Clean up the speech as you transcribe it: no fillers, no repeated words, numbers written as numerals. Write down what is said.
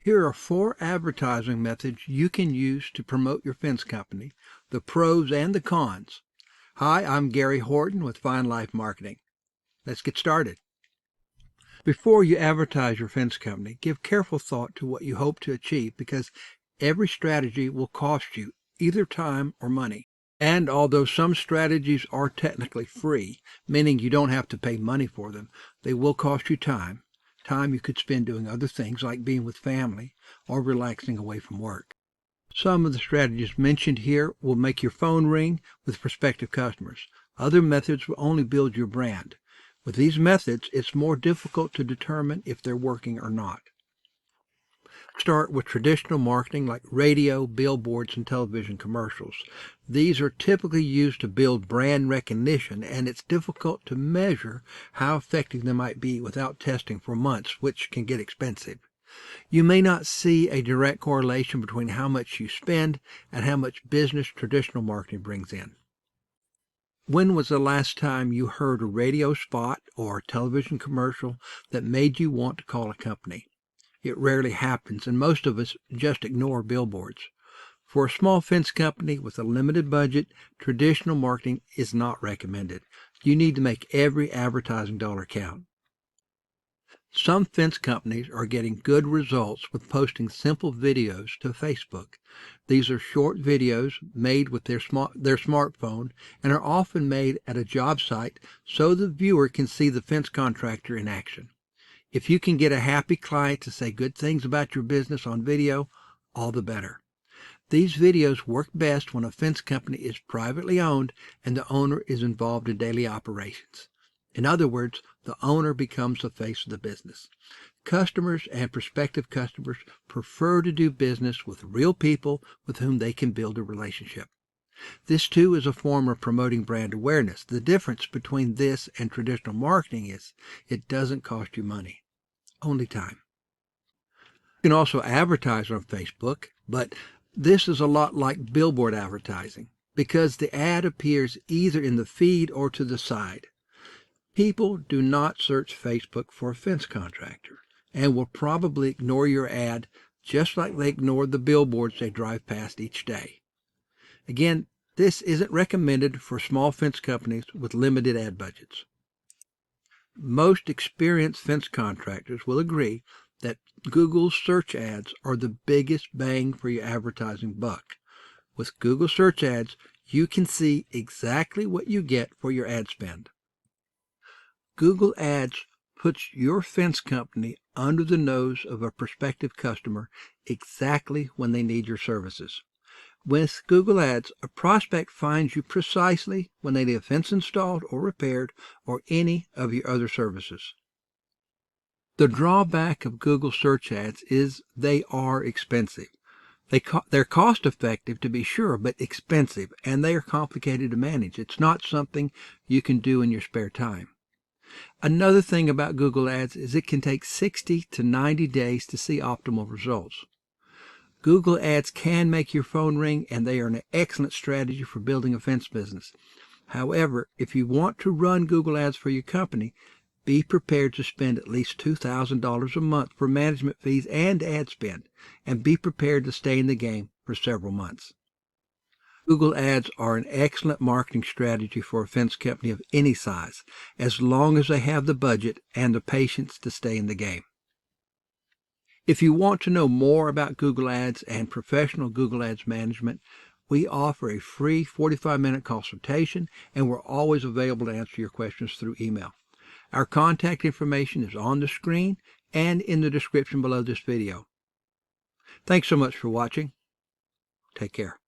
Here are 4 advertising methods you can use to promote your fence company, the pros and the cons. Hi, I'm Gary Horton with Fine Life Marketing. Let's get started. Before you advertise your fence company, give careful thought to what you hope to achieve because every strategy will cost you either time or money. And although some strategies are technically free, meaning you don't have to pay money for them, they will cost you time you could spend doing other things like being with family or relaxing away from work. Some of the strategies mentioned here will make your phone ring with prospective customers. Other methods will only build your brand. With these methods, it's more difficult to determine if they're working or not. Start with traditional marketing like radio, billboards, and television commercials. These are typically used to build brand recognition, and it's difficult to measure how effective they might be without testing for months, which can get expensive. You may not see a direct correlation between how much you spend and how much business traditional marketing brings in. When was the last time you heard a radio spot or a television commercial that made you want to call a company? It rarely happens, and most of us just ignore billboards. For a small fence company with a limited budget, traditional marketing is not recommended. You need to make every advertising dollar count. Some fence companies are getting good results with posting simple videos to Facebook. These are short videos made with their smartphone and are often made at a job site so the viewer can see the fence contractor in action. If you can get a happy client to say good things about your business on video, all the better. These videos work best when a fence company is privately owned and the owner is involved in daily operations. In other words, the owner becomes the face of the business. Customers and prospective customers prefer to do business with real people with whom they can build a relationship. This too is a form of promoting brand awareness. The difference between this and traditional marketing is it doesn't cost you money, only time. You can also advertise on Facebook, but this is a lot like billboard advertising because the ad appears either in the feed or to the side. People do not search Facebook for a fence contractor and will probably ignore your ad just like they ignore the billboards they drive past each day. Again, this isn't recommended for small fence companies with limited ad budgets. Most experienced fence contractors will agree that Google search ads are the biggest bang for your advertising buck. With Google search ads, you can see exactly what you get for your ad spend. Google Ads puts your fence company under the nose of a prospective customer exactly when they need your services. With Google Ads, a prospect finds you precisely when they need a fence installed or repaired or any of your other services. The drawback of Google search ads is they are expensive. They're cost effective to be sure, but expensive, and they are complicated to manage. It's not something you can do in your spare time. Another thing about Google Ads is it can take 60 to 90 days to see optimal results. Google Ads can make your phone ring, and they are an excellent strategy for building a fence business. However, if you want to run Google Ads for your company, be prepared to spend at least $2,000 a month for management fees and ad spend, and be prepared to stay in the game for several months. Google Ads are an excellent marketing strategy for a fence company of any size, as long as they have the budget and the patience to stay in the game. If you want to know more about Google Ads and professional Google Ads management, we offer a free 45-minute consultation, and we're always available to answer your questions through email. Our contact information is on the screen and in the description below this video. Thanks so much for watching. Take care.